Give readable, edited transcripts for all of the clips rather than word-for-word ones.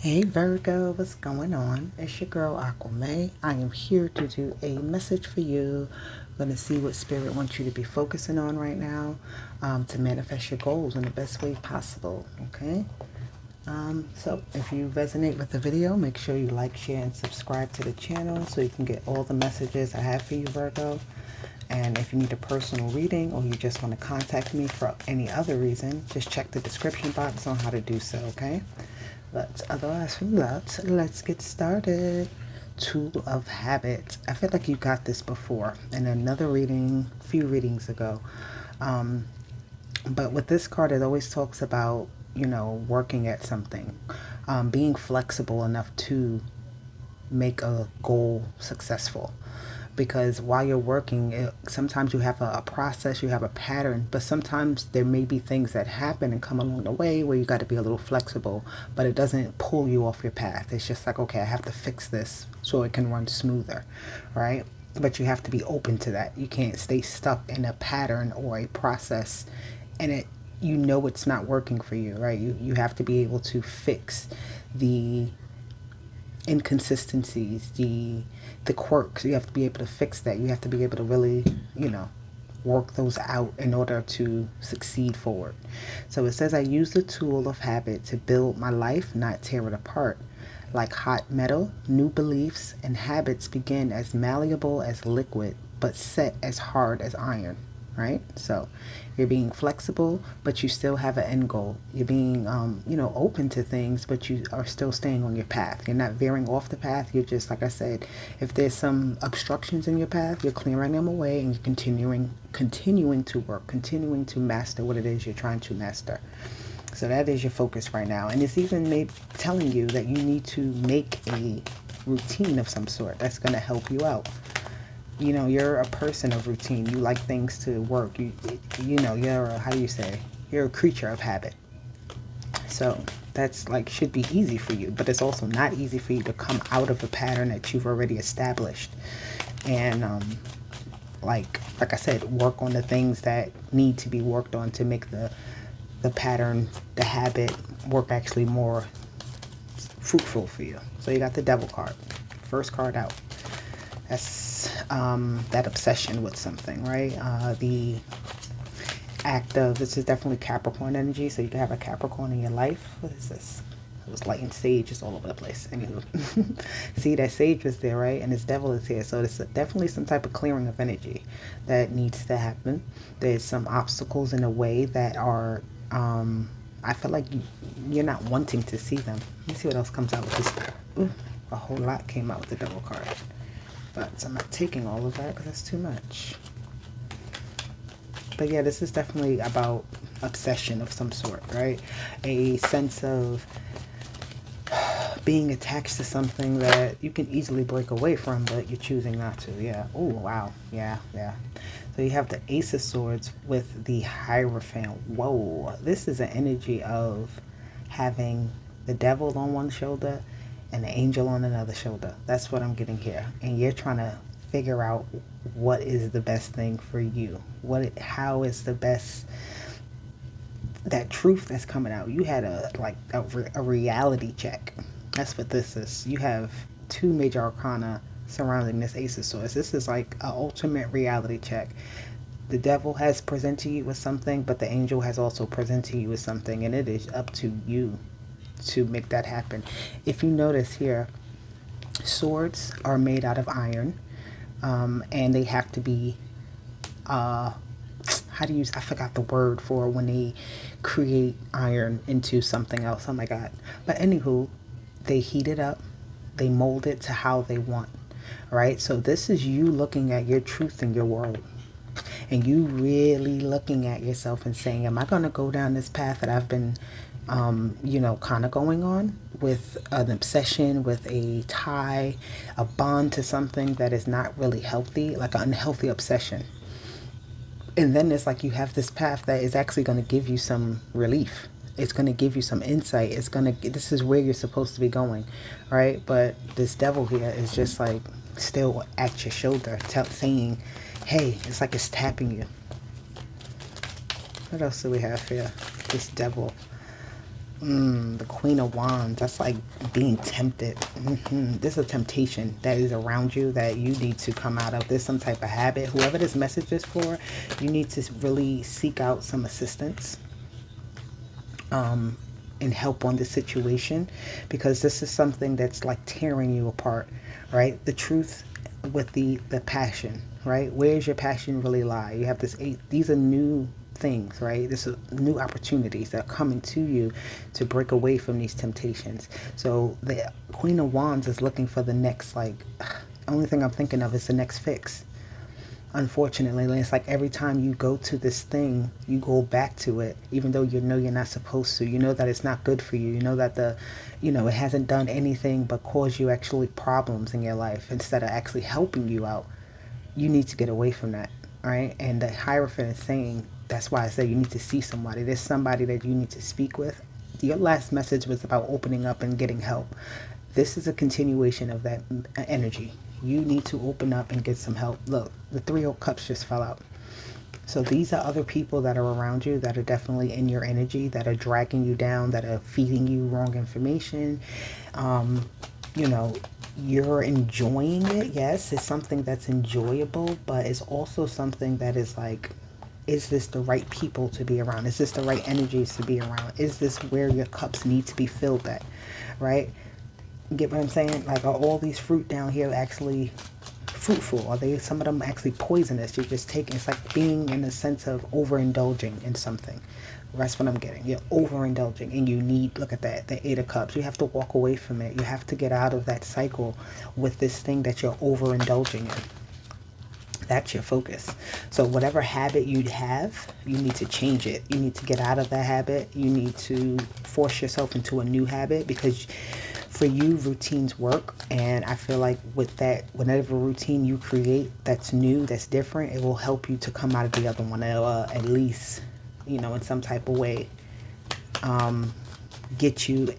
Hey Virgo, what's going on? It's your girl Aquame. I am here to do a message for you. I'm going to see what Spirit wants you to be focusing on right now to manifest your goals in the best way possible. Okay? So if you resonate with the video, make sure you like, share, and subscribe to the channel so you can get all the messages I have for you, Virgo. And if you need a personal reading or you just want to contact me for any other reason, just check the description box on how to do so, okay? But otherwise from that, let's get started. Tool of Habit. I feel like you got this before in another reading, a few readings ago. But with this card, it always talks about, working at something, being flexible enough to make a goal successful. Because while you're working, sometimes you have a process, you have a pattern, but sometimes there may be things that happen and come along the way where you got to be a little flexible, but it doesn't pull you off your path. It's just like, okay, I have to fix this so it can run smoother, right? But you have to be open to that. You can't stay stuck in a pattern or a process and it's not working for you, right? You have to be able to fix the inconsistencies, the quirks. You have to be able to fix that. You have to be able to really, work those out in order to succeed forward. So it says, I use the tool of habit to build my life, not tear it apart. Like hot metal, new beliefs and habits begin as malleable as liquid, but set as hard as iron, right? So you're being flexible, but you still have an end goal. You're being, open to things, but you are still staying on your path. You're not veering off the path. You're just, like I said, if there's some obstructions in your path, you're clearing them away and you're continuing to work, continuing to master what it is you're trying to master. So that is your focus right now. And it's even telling you that you need to make a routine of some sort that's going to help you out. You're a person of routine. You like things to work. You're a creature of habit. So that's should be easy for you, but it's also not easy for you to come out of a pattern that you've already established. And like I said, work on the things that need to be worked on to make the pattern, the habit work actually more fruitful for you. So you got the Devil card, first card out. That's that obsession with something, right? The act of, this is definitely Capricorn energy, so you can have a Capricorn in your life. What is this? It was light and sage is all over the place. Anywho, see, that sage was there, right? And this devil is here. So there's definitely some type of clearing of energy that needs to happen. There's some obstacles in a way that are, I feel like you're not wanting to see them. Let me see what else comes out with this. Ooh, a whole lot came out with the Devil card. But I'm not taking all of that because that's too much. But yeah, this is definitely about obsession of some sort, right? A sense of being attached to something that you can easily break away from, but you're choosing not to. Yeah. Oh, wow. Yeah. So you have the Ace of Swords with the Hierophant. Whoa. This is an energy of having the devil on one shoulder and the angel on another shoulder. That's what I'm getting here. And you're trying to figure out what is the best thing for you. How is the best, that truth that's coming out. You had a reality check. That's what this is. You have two major arcana surrounding this Ace of Swords. This is like an ultimate reality check. The devil has presented you with something, but the angel has also presented you with something, and it is up to you to make that happen. If you notice here, swords are made out of iron, and they have to be, I forgot the word for when they create iron into something else. Oh my God. But anywho, they heat it up, they mold it to how they want, right? So this is you looking at your truth in your world. And you really looking at yourself and saying, am I going to go down this path that I've been, kind of going on with an obsession, with a tie, a bond to something that is not really healthy, like an unhealthy obsession. And then it's like you have this path that is actually going to give you some relief. It's going to give you some insight. This is where you're supposed to be going, right? But this devil here is just like still at your shoulder, saying, hey, it's like it's tapping you. What else do we have here? This devil. The Queen of Wands, that's like being tempted. There's a temptation that is around you that you need to come out of. There's some type of habit. Whoever this message is for, you need to really seek out some assistance and help on this situation, because this is something that's like tearing you apart, right? The truth with the passion, right? Where's your passion really lie? You have this eight, these are new things, right? This is new opportunities that are coming to you to break away from these temptations. So the Queen of Wands is looking for the next, like, only thing I'm thinking of is the next fix. Unfortunately, it's like every time you go to this thing, you go back to it, even though you know you're not supposed to. You know that it's not good for you. You know that it hasn't done anything but cause you actually problems in your life instead of actually helping you out. You need to get away from that, right? And the Hierophant is saying, that's why I say you need to see somebody. There's somebody that you need to speak with. Your last message was about opening up and getting help. This is a continuation of that energy. You need to open up and get some help. Look, the Three of Cups just fell out. So these are other people that are around you that are definitely in your energy, that are dragging you down, that are feeding you wrong information. You know, you're enjoying it. Yes, it's something that's enjoyable, but it's also something that is like, is this the right people to be around? Is this the right energies to be around? Is this where your cups need to be filled at, right? Get what I'm saying? Like, are all these fruit down here actually fruitful? Are they, some of them actually poisonous? You're just taking, it's like being in a sense of overindulging in something. That's what I'm getting. You're overindulging and you need, look at that, the Eight of Cups. You have to walk away from it. You have to get out of that cycle with this thing that you're overindulging in. That's your focus. So whatever habit you have, you need to change it. You need to get out of that habit. You need to force yourself into a new habit, because for you, routines work. And I feel like with that, whatever routine you create that's new, that's different, it will help you to come out of the other one, at least, in some type of way, get you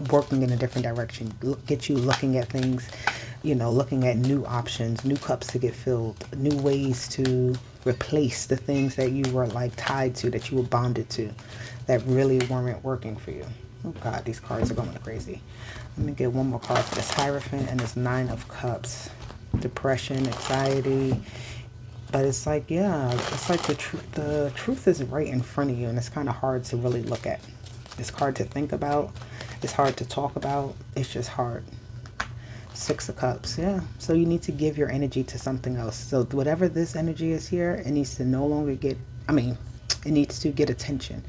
working in a different direction, get you looking at things, looking at new options, new cups to get filled, new ways to replace the things that you were like tied to, that you were bonded to, that really weren't working for you. Oh God, these cards are going crazy. Let me get one more card for this Hierophant and this Nine of Cups. Depression, anxiety. But it's like, yeah, it's like the truth is right in front of you, and it's kind of hard to really look at. It's hard to think about. It's hard to talk about. It's just hard. Six of Cups, yeah. So you need to give your energy to something else. So whatever this energy is here, it needs to no longer get, it needs to get attention.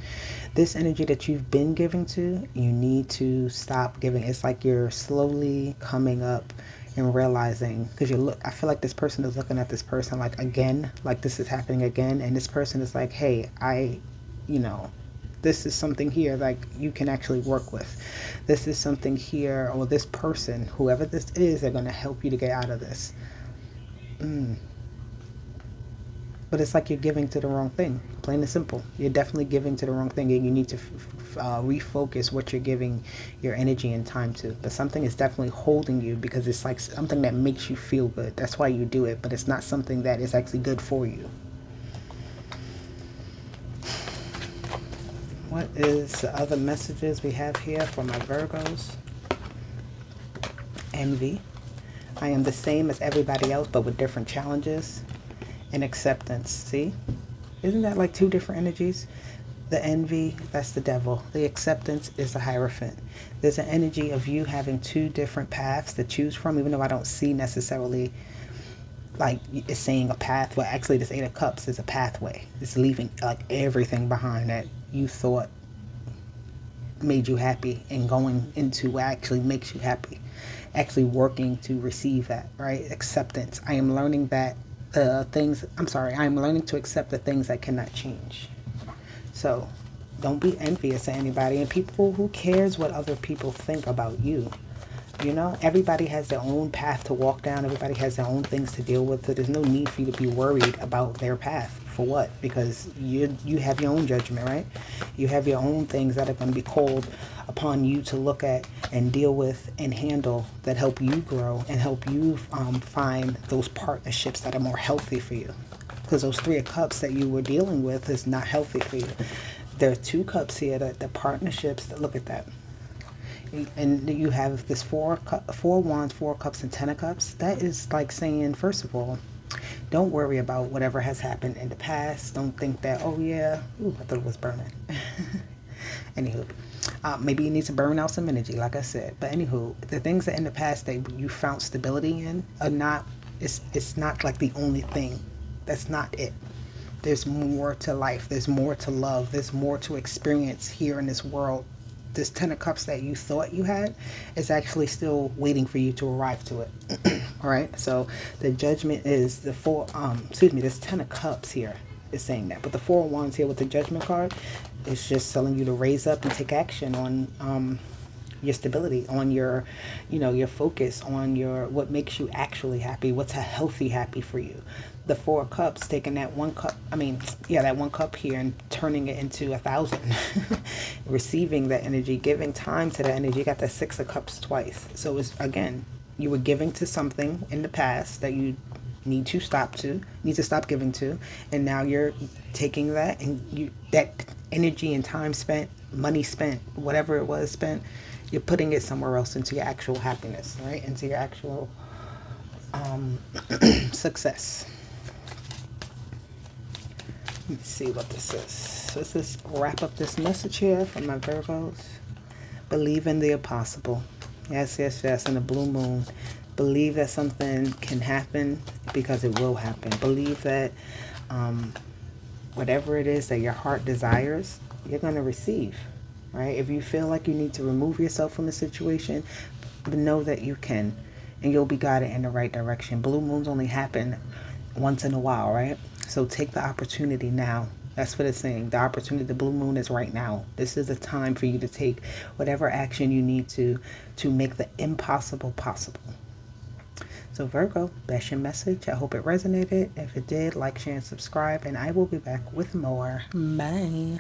This energy that you've been giving to, you need to stop giving. It's like you're slowly coming up and realizing, because I feel like this person is looking at this person like again, like this is happening again. And this person is like, hey, this is something here like you can actually work with. This is something here, or this person, whoever this is, they're going to help you to get out of this. But it's like you're giving to the wrong thing, plain and simple. You're definitely giving to the wrong thing, and you need to refocus what you're giving your energy and time to. But something is definitely holding you, because it's like something that makes you feel good. That's why you do it, but it's not something that is actually good for you. What is the other messages we have here for my Virgos? Envy. I am the same as everybody else, but with different challenges. And acceptance. See? Isn't that like two different energies? The envy, that's the devil. The acceptance is the Hierophant. There's an energy of you having two different paths to choose from, even though I don't see necessarily like it's saying a path. Well, actually this Eight of Cups is a pathway. It's leaving like everything behind that you thought made you happy, and going into what actually makes you happy. Actually working to receive that, right? Acceptance. I am learning that I'm learning to accept the things that cannot change. So don't be envious of anybody. And people, who cares what other people think about you? Everybody has their own path to walk down. Everybody has their own things to deal with. So there's no need for you to be worried about their path. For what? Because you have your own judgment, right? You have your own things that are going to be called upon you to look at and deal with and handle, that help you grow and help you find those partnerships that are more healthy for you. Because those Three of Cups that you were dealing with is not healthy for you. There are two cups here, that the partnerships, look at that. And you have this four wands, 4 cups, and 10 of cups. That is like saying, first of all, don't worry about whatever has happened in the past. Don't think that, oh yeah, ooh, I thought it was burning. Anywho, maybe you need to burn out some energy, like I said. But anywho, the things that in the past that you found stability in are not. It's not like the only thing. That's not it. There's more to life. There's more to love. There's more to experience here in this world. This 10 of cups that you thought you had is actually still waiting for you to arrive to it. All right. So the judgment is the this 10 of cups here is saying that, but the 4 of wands here with the judgment card is just telling you to raise up and take action on your stability, on your, your focus, on your, what makes you actually happy, what's a healthy happy for you. The 4 of cups, taking that 1 cup, that 1 cup here and turning it into 1,000, receiving that energy, giving time to that energy. You got that 6 of cups twice. So it's, again, you were giving to something in the past that you need to stop giving to, and now you're taking that, and that energy and time spent, money spent, whatever it was spent, you're putting it somewhere else, into your actual happiness, right? Into your actual success. Let me see what this is. So let's just wrap up this message here from my Virgos. Believe in the impossible. Yes, yes, yes. And the blue moon. Believe that something can happen, because it will happen. Believe that whatever it is that your heart desires, you're going to receive. Right? If you feel like you need to remove yourself from the situation, but know that you can, and you'll be guided in the right direction. Blue moons only happen once in a while, right? So take the opportunity now. That's what it's saying. The opportunity, the blue moon is right now. This is a time for you to take whatever action you need to make the impossible possible. So Virgo, that's your message. I hope it resonated. If it did, like, share, and subscribe, and I will be back with more. Bye.